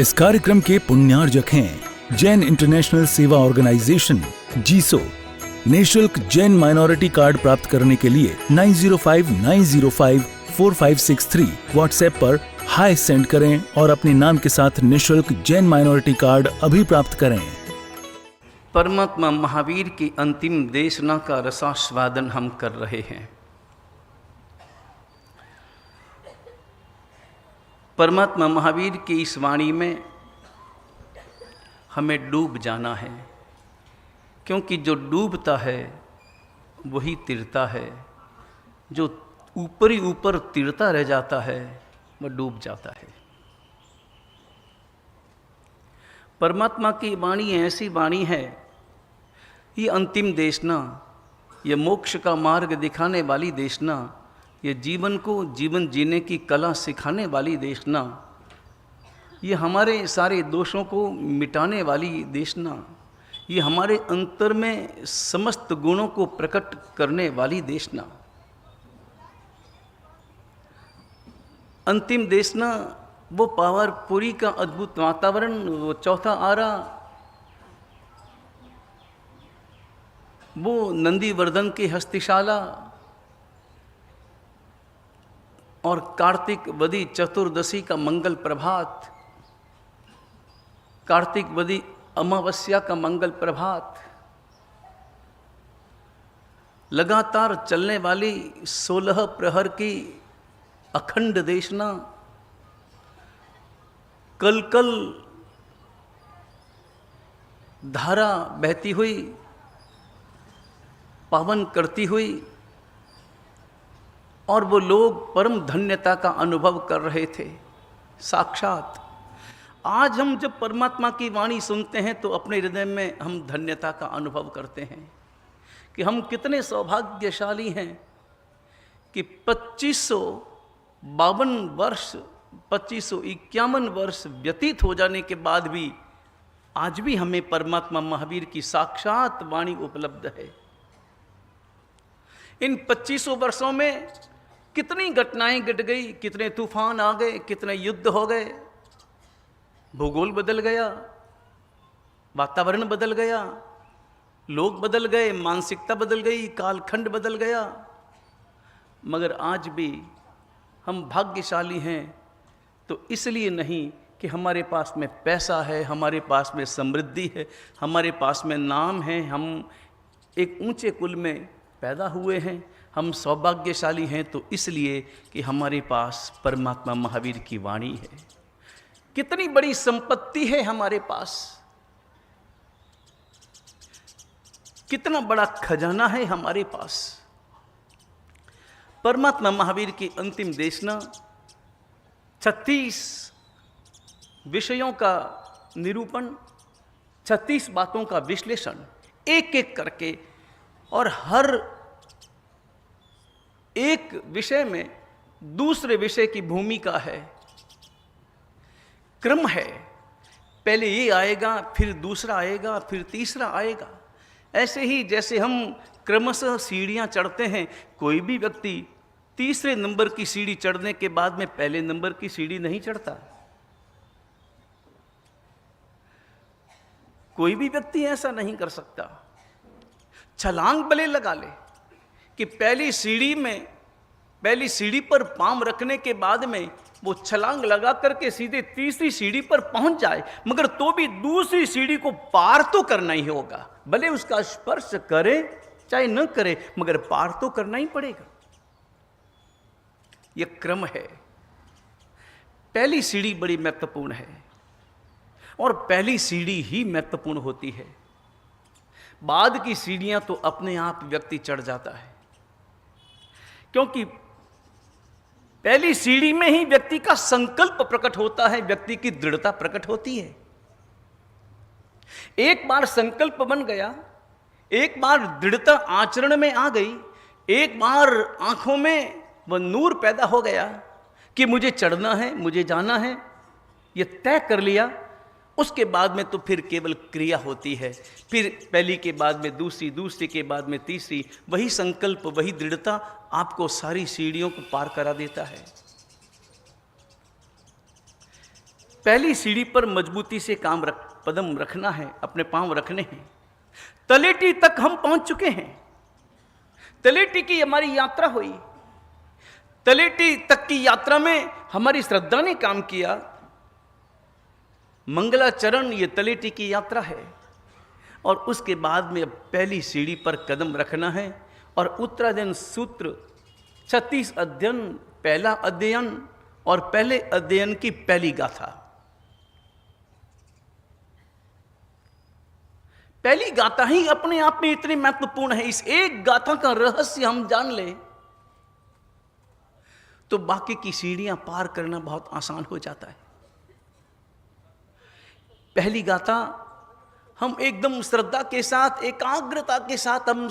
इस कार्यक्रम के पुण्यार्जक हैं जैन इंटरनेशनल सेवा ऑर्गेनाइजेशन जीसो। निःशुल्क जैन माइनॉरिटी कार्ड प्राप्त करने के लिए 9059054563 व्हाट्सएप पर हाय सेंड करें और अपने नाम के साथ निःशुल्क जैन माइनॉरिटी कार्ड अभी प्राप्त करें। परमात्मा महावीर की अंतिम देशना का रसास्वादन हम कर रहे हैं। परमात्मा महावीर की इस वाणी में हमें डूब जाना है, क्योंकि जो डूबता है वही तिरता है, जो ऊपर ही ऊपर तिरता रह जाता है वह डूब जाता है। परमात्मा की वाणी ऐसी वाणी है, ये अंतिम देशना, ये मोक्ष का मार्ग दिखाने वाली देशना, ये जीवन को जीवन जीने की कला सिखाने वाली देशना, ये हमारे सारे दोषों को मिटाने वाली देशना, ये हमारे अंतर में समस्त गुणों को प्रकट करने वाली देशना। अंतिम देशना वो पावरपुरी का अद्भुत वातावरण, वो चौथा आरा, वो नंदीवर्धन की हस्तिशाला और कार्तिक वदी चतुर्दशी का मंगल प्रभात, कार्तिक वदी अमावस्या का मंगल प्रभात, लगातार चलने वाली 16 प्रहर की अखंड देशना, कल कल धारा बहती हुई, पावन करती हुई, और वो लोग परम धन्यता का अनुभव कर रहे थे साक्षात। आज हम जब परमात्मा की वाणी सुनते हैं तो अपने हृदय में हम धन्यता का अनुभव करते हैं कि हम कितने सौभाग्यशाली हैं कि 2552 वर्ष 2551 वर्ष व्यतीत हो जाने के बाद भी आज भी हमें परमात्मा महावीर की साक्षात वाणी उपलब्ध है। इन 2500 वर्षों में कितनी घटनाएं घट गई, कितने तूफान आ गए, कितने युद्ध हो गए, भूगोल बदल गया, वातावरण बदल गया, लोग बदल गए, मानसिकता बदल गई, कालखंड बदल गया, मगर आज भी हम भाग्यशाली हैं। तो इसलिए नहीं कि हमारे पास में पैसा है, हमारे पास में समृद्धि है, हमारे पास में नाम है, हम एक ऊंचे कुल में पैदा हुए हैं, हम सौभाग्यशाली हैं, तो इसलिए कि हमारे पास परमात्मा महावीर की वाणी है। कितनी बड़ी संपत्ति है हमारे पास, कितना बड़ा खजाना है हमारे पास। परमात्मा महावीर की अंतिम देशना 36 विषयों का निरूपण, 36 बातों का विश्लेषण, एक एक करके, और हर एक विषय में दूसरे विषय की भूमिका है, क्रम है। पहले ये आएगा, फिर दूसरा आएगा, फिर तीसरा आएगा। ऐसे ही जैसे हम क्रमशः सीढ़ियां चढ़ते हैं, कोई भी व्यक्ति तीसरे नंबर की सीढ़ी चढ़ने के बाद में पहले नंबर की सीढ़ी नहीं चढ़ता। कोई भी व्यक्ति ऐसा नहीं कर सकता। छलांग भले लगा ले कि पहली सीढ़ी पर पांव रखने के बाद में वो छलांग लगा करके सीधे तीसरी सीढ़ी पर पहुंच जाए, मगर तो भी दूसरी सीढ़ी को पार तो करना ही होगा। भले उसका स्पर्श करे चाहे न करे, मगर पार तो करना ही पड़ेगा। यह क्रम है। पहली सीढ़ी बड़ी महत्वपूर्ण है और पहली सीढ़ी ही महत्वपूर्ण होती है। बाद की सीढ़ियां तो अपने आप व्यक्ति चढ़ जाता है, क्योंकि पहली सीढ़ी में ही व्यक्ति का संकल्प प्रकट होता है, व्यक्ति की दृढ़ता प्रकट होती है। एक बार संकल्प बन गया, एक बार दृढ़ता आचरण में आ गई, एक बार आंखों में वह नूर पैदा हो गया कि मुझे चढ़ना है, मुझे जाना है, यह तय कर लिया। उसके बाद में तो फिर केवल क्रिया होती है, फिर पहली के बाद में दूसरी, दूसरी के बाद में तीसरी। वही संकल्प, वही दृढ़ता आपको सारी सीढ़ियों को पार करा देता है। पहली सीढ़ी पर मजबूती से कदम रखना है, अपने पांव रखने हैं। तलेटी तक हम पहुंच चुके हैं। तलेटी की हमारी यात्रा हुई। तलेटी तक की यात्रा में हमारी श्रद्धा ने काम किया। मंगलाचरण ये तलेटी की यात्रा है। और उसके बाद में अब पहली सीढ़ी पर कदम रखना है। और उत्तरायण सूत्र 36 अध्ययन, पहला अध्ययन और पहले अध्ययन की पहली गाथा। पहली गाथा ही अपने आप में इतनी महत्वपूर्ण है। इस एक गाथा का रहस्य हम जान लें तो बाकी की सीढ़ियां पार करना बहुत आसान हो जाता है। पहली गाथा हम एकदम श्रद्धा के साथ, एकाग्रता के साथ हम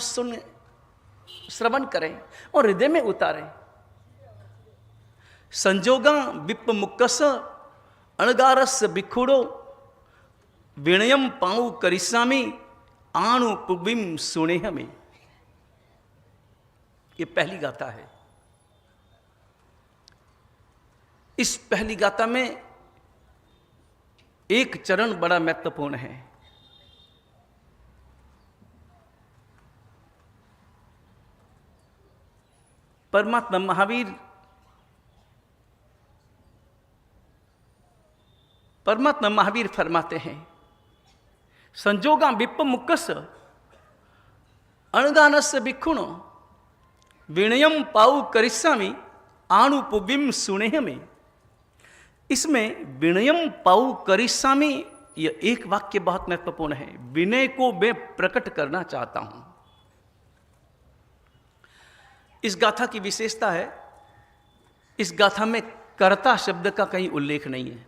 श्रवण करें और हृदय में उतारें। संजोगा विप मुक्कस अणगारस बिखुड़ो विनयम पाऊ करिसामी आणु पुबिम सुने हमें। ये पहली गाथा है। इस पहली गाथा में एक चरण बड़ा महत्वपूर्ण है। परमात्मा महावीर फरमाते हैं, संजोगा विप मुक्कस अणगानस भिक्षुणो विनयम पाऊ करिष्यामि आणुपुबिम सुनेह में। इसमें विनयम पाऊ करिष्यामि यह एक वाक्य बहुत महत्वपूर्ण है। विनय को मैं प्रकट करना चाहता हूं। इस गाथा की विशेषता है, इस गाथा में कर्ता शब्द का कहीं उल्लेख नहीं है।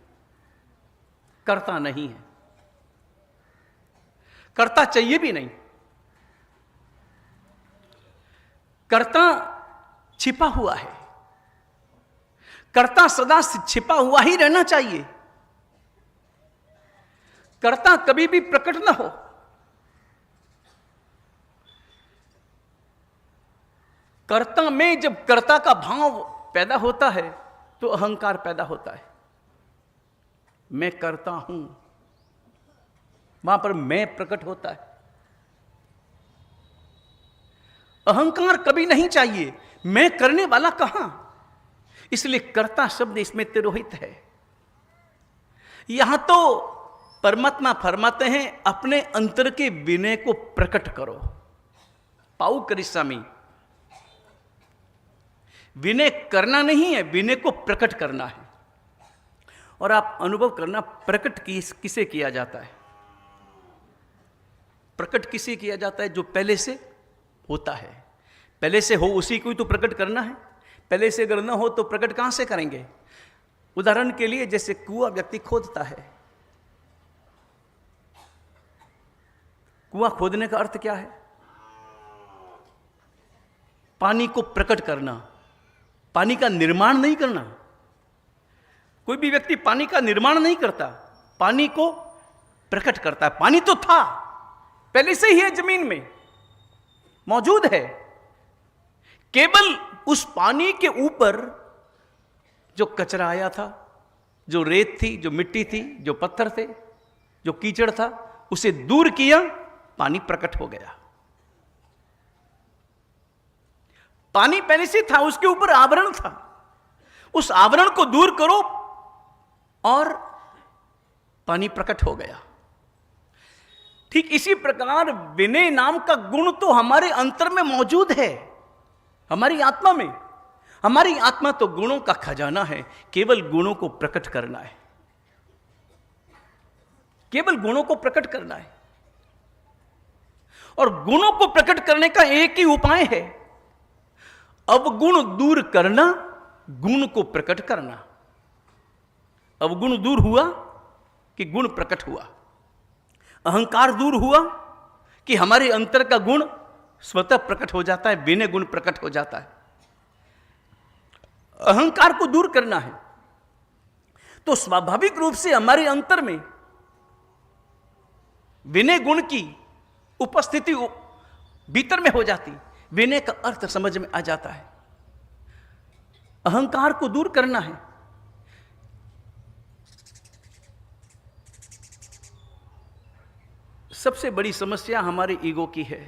कर्ता नहीं है, कर्ता चाहिए भी नहीं। कर्ता छिपा हुआ है। कर्ता सदा छिपा हुआ ही रहना चाहिए। कर्ता कभी भी प्रकट ना हो। कर्ता में जब कर्ता का भाव पैदा होता है तो अहंकार पैदा होता है। मैं करता हूं, वहां पर मैं प्रकट होता है। अहंकार कभी नहीं चाहिए। मैं करने वाला कहां, इसलिए कर्ता शब्द इसमें तिरोहित है। यहां तो परमात्मा फरमाते हैं अपने अंतर के विनय को प्रकट करो। पाऊ करिष्यामि, विनय करना नहीं है, विनय को प्रकट करना है। और आप अनुभव करना, प्रकट किसे किया जाता है? प्रकट किसे किया जाता है? जो पहले से होता है। पहले से हो उसी को ही तो प्रकट करना है। पहले से अगर ना हो तो प्रकट कहां से करेंगे? उदाहरण के लिए जैसे कुआं व्यक्ति खोदता है। कुआं खोदने का अर्थ क्या है? पानी को प्रकट करना, पानी का निर्माण नहीं करना। कोई भी व्यक्ति पानी का निर्माण नहीं करता, पानी को प्रकट करता है। पानी तो था, पहले से ही है, जमीन में मौजूद है। केवल उस पानी के ऊपर जो कचरा आया था, जो रेत थी, जो मिट्टी थी, जो पत्थर थे, जो कीचड़ था, उसे दूर किया, पानी प्रकट हो गया। पानी पहले से था, उसके ऊपर आवरण था। उस आवरण को दूर करो और पानी प्रकट हो गया। ठीक इसी प्रकार विनय नाम का गुण तो हमारे अंतर में मौजूद है, हमारी आत्मा में। हमारी आत्मा तो गुणों का खजाना है। केवल गुणों को प्रकट करना है, केवल गुणों को प्रकट करना है। और गुणों को प्रकट करने का एक ही उपाय है, अवगुण दूर करना, गुण को प्रकट करना। अवगुण दूर हुआ कि गुण प्रकट हुआ। अहंकार दूर हुआ कि हमारे अंतर का गुण स्वतः प्रकट हो जाता है, विनय गुण प्रकट हो जाता है। अहंकार को दूर करना है तो स्वाभाविक रूप से हमारे अंतर में विनय गुण की उपस्थिति भीतर में हो जाती। विनय का अर्थ समझ में आ जाता है। अहंकार को दूर करना है। सबसे बड़ी समस्या हमारे ईगो की है।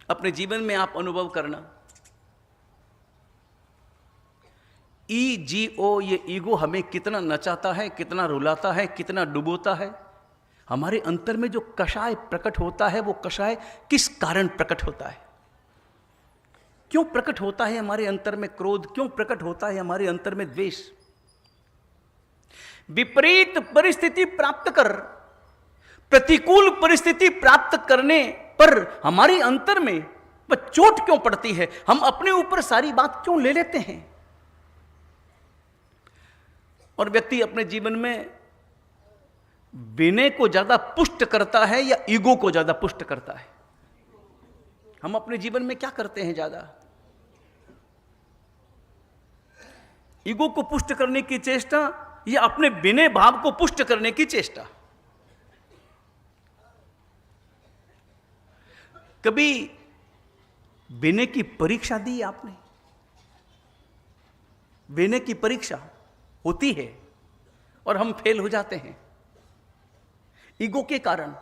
अपने जीवन में आप अनुभव करना, ईजीओ, ये ईगो हमें कितना नचाता है, कितना रुलाता है, कितना डुबोता है। हमारे अंतर में जो कषाय प्रकट होता है, वो कषाय किस कारण प्रकट होता है? क्यों प्रकट होता है हमारे अंतर में क्रोध? क्यों प्रकट होता है हमारे अंतर में द्वेष? विपरीत परिस्थिति प्राप्त कर, प्रतिकूल परिस्थिति प्राप्त करने पर हमारे अंतर में वह चोट क्यों पड़ती है? हम अपने ऊपर सारी बात क्यों ले लेते हैं? और व्यक्ति अपने जीवन में विनय को ज्यादा पुष्ट करता है या ईगो को ज्यादा पुष्ट करता है? हम अपने जीवन में क्या करते हैं ज्यादा? ईगो को पुष्ट करने की चेष्टा या अपने विनय भाव को पुष्ट करने की चेष्टा? कभी विनय की परीक्षा दी आपने? विनय की परीक्षा होती है और हम फेल हो जाते हैं ईगो के कारण।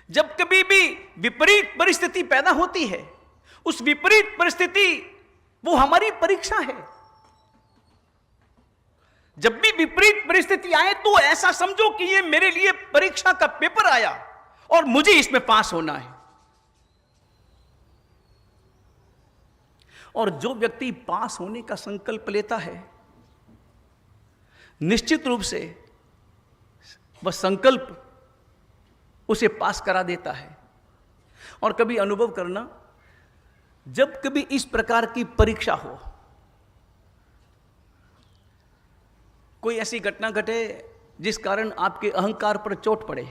जब कभी भी विपरीत परिस्थिति पैदा होती है, उस विपरीत परिस्थिति वो हमारी परीक्षा है। जब भी विपरीत परिस्थिति आए तो ऐसा समझो कि ये मेरे लिए परीक्षा का पेपर आया और मुझे इसमें पास होना है। और जो व्यक्ति पास होने का संकल्प लेता है, निश्चित रूप से वह संकल्प उसे पास करा देता है। और कभी अनुभव करना, जब कभी इस प्रकार की परीक्षा हो, कोई ऐसी घटना घटे जिस कारण आपके अहंकार पर चोट पड़े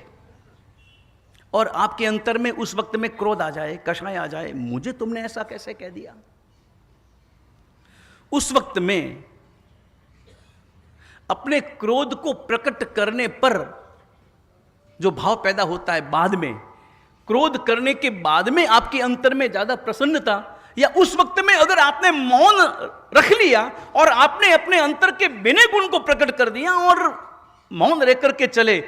और आपके अंतर में उस वक्त में क्रोध आ जाए, कषाय आ जाए, मुझे तुमने ऐसा कैसे कह दिया। उस वक्त में अपने क्रोध को प्रकट करने पर जो भाव पैदा होता है, बाद में क्रोध करने के बाद में आपके अंतर में ज्यादा प्रसन्नता, या उस वक्त में अगर आपने मौन रख लिया और आपने अपने अंतर के विनय गुण को प्रकट कर दिया और मौन रह करके चले,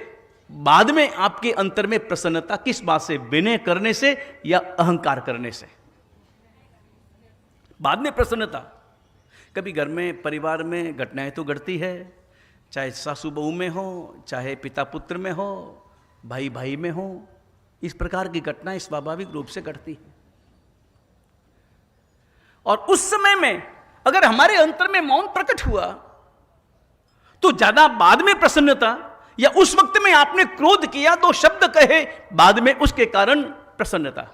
बाद में आपके अंतर में प्रसन्नता किस बात से? विनय करने से या अहंकार करने से? बाद में प्रसन्नता। कभी घर में, परिवार में घटनाएं तो घटती है, चाहे सासू बहू में हो, चाहे पिता पुत्र में हो, भाई भाई में हो। इस प्रकार की घटनाएं स्वाभाविक रूप से घटती है। और उस समय में अगर हमारे अंतर में मौन प्रकट हुआ तो ज्यादा बाद में प्रसन्नता, या उस वक्त में आपने क्रोध किया, दो शब्द कहे, बाद में उसके कारण प्रसन्नता।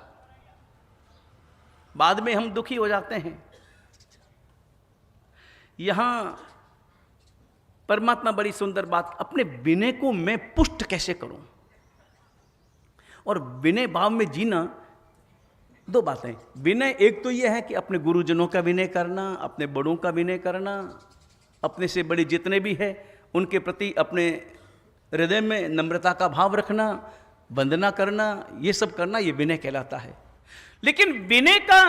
बाद में हम दुखी हो जाते हैं। यहां परमात्मा बड़ी सुंदर बात, अपने विनय को मैं पुष्ट कैसे करूं? और विनय भाव में जीना, दो बातें। विनय एक तो यह है कि अपने गुरुजनों का विनय करना, अपने बड़ों का विनय करना, अपने से बड़े जितने भी हैं उनके प्रति अपने हृदय में नम्रता का भाव रखना, वंदना करना, ये सब करना, ये विनय कहलाता है। लेकिन विनय का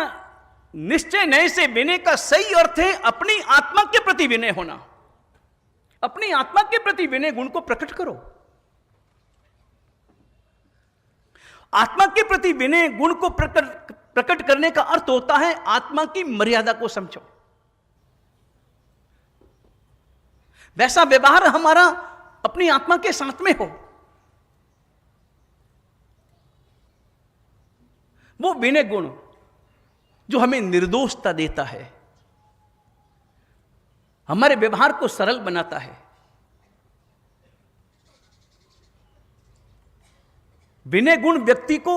निश्चय नए से विनय का सही अर्थ है अपनी आत्मा के प्रति विनय होना। अपनी आत्मा के प्रति विनय गुण को प्रकट करो। आत्मा के प्रति विनय गुण को प्रकट करने का अर्थ होता है आत्मा की मर्यादा को समझो। वैसा व्यवहार हमारा अपनी आत्मा के साथ में हो। वो विनय गुण जो हमें निर्दोषता देता है, हमारे व्यवहार को सरल बनाता है। विनय गुण व्यक्ति को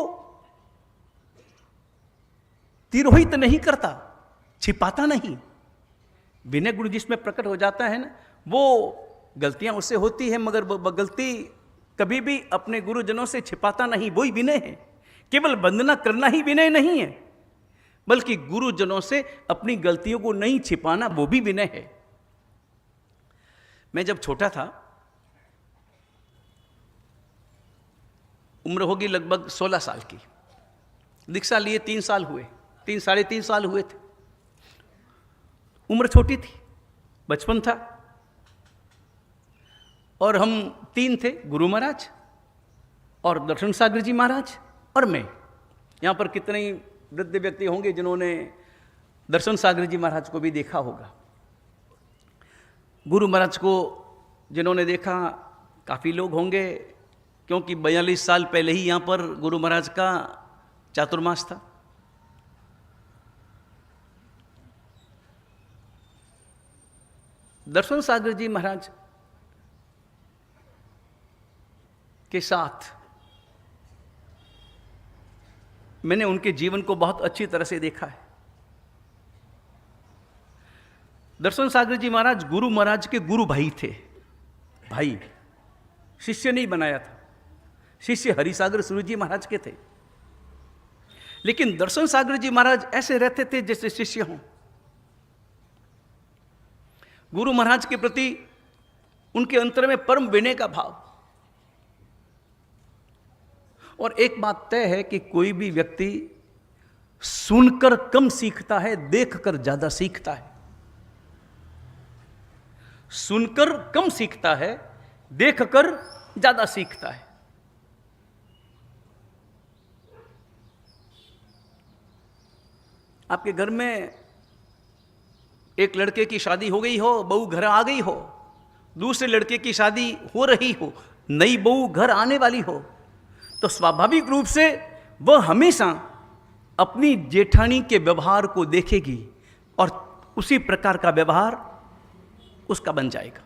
तिरोहित नहीं करता, छिपाता नहीं। विनय गुण जिसमें प्रकट हो जाता है ना, वो गलतियां उससे होती है मगर वो गलती कभी भी अपने गुरुजनों से छिपाता नहीं, वही विनय है। केवल वंदना करना ही विनय नहीं है, बल्कि गुरुजनों से अपनी गलतियों को नहीं छिपाना, वो भी विनय है। मैं जब छोटा था, उम्र होगी लगभग 16 साल की, दीक्षा लिए 3 साल हुए, 3-3.5 साल हुए थे। उम्र छोटी थी, बचपन था। और हम 3 थे, गुरु महाराज और दर्शन सागर जी महाराज और मैं। यहाँ पर कितने ही वृद्ध व्यक्ति होंगे जिन्होंने दर्शन सागर जी महाराज को भी देखा होगा। गुरु महाराज को जिन्होंने देखा काफ़ी लोग होंगे, क्योंकि 42 साल पहले ही यहाँ पर गुरु महाराज का चातुर्मास था। दर्शन सागर जी महाराज के साथ मैंने उनके जीवन को बहुत अच्छी तरह से देखा है। दर्शन सागर जी महाराज गुरु महाराज के गुरु भाई थे। भाई, शिष्य नहीं बनाया था। शिष्य हरिसागर सूर्य जी महाराज के थे, लेकिन दर्शन सागर जी महाराज ऐसे रहते थे जैसे शिष्य हों। गुरु महाराज के प्रति उनके अंतर में परम विनय का भाव। और एक बात तय है कि कोई भी व्यक्ति सुनकर कम सीखता है, देखकर ज्यादा सीखता है। सुनकर कम सीखता है, देखकर ज्यादा सीखता है। आपके घर में एक लड़के की शादी हो गई हो, बहू घर आ गई हो, दूसरे लड़के की शादी हो रही हो, नई बहू घर आने वाली हो, तो स्वाभाविक रूप से वह हमेशा अपनी जेठानी के व्यवहार को देखेगी और उसी प्रकार का व्यवहार उसका बन जाएगा।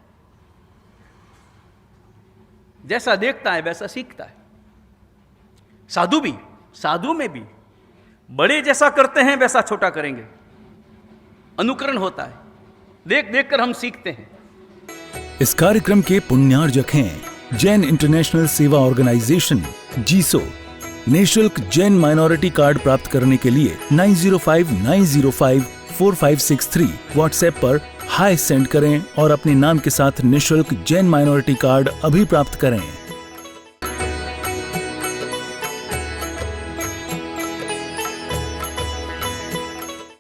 जैसा देखता है वैसा सीखता है। साधु में भी बड़े जैसा करते हैं वैसा छोटा करेंगे। अनुकरण होता है, देख देख कर हम सीखते हैं। इस कार्यक्रम के पुण्यार्जक हैं जैन इंटरनेशनल सेवा ऑर्गेनाइजेशन जीसो। निःशुल्क जैन माइनॉरिटी कार्ड प्राप्त करने के लिए 9059054563 व्हाट्सएप पर हाय सेंड करें और अपने नाम के साथ निःशुल्क जैन माइनॉरिटी कार्ड अभी प्राप्त करें।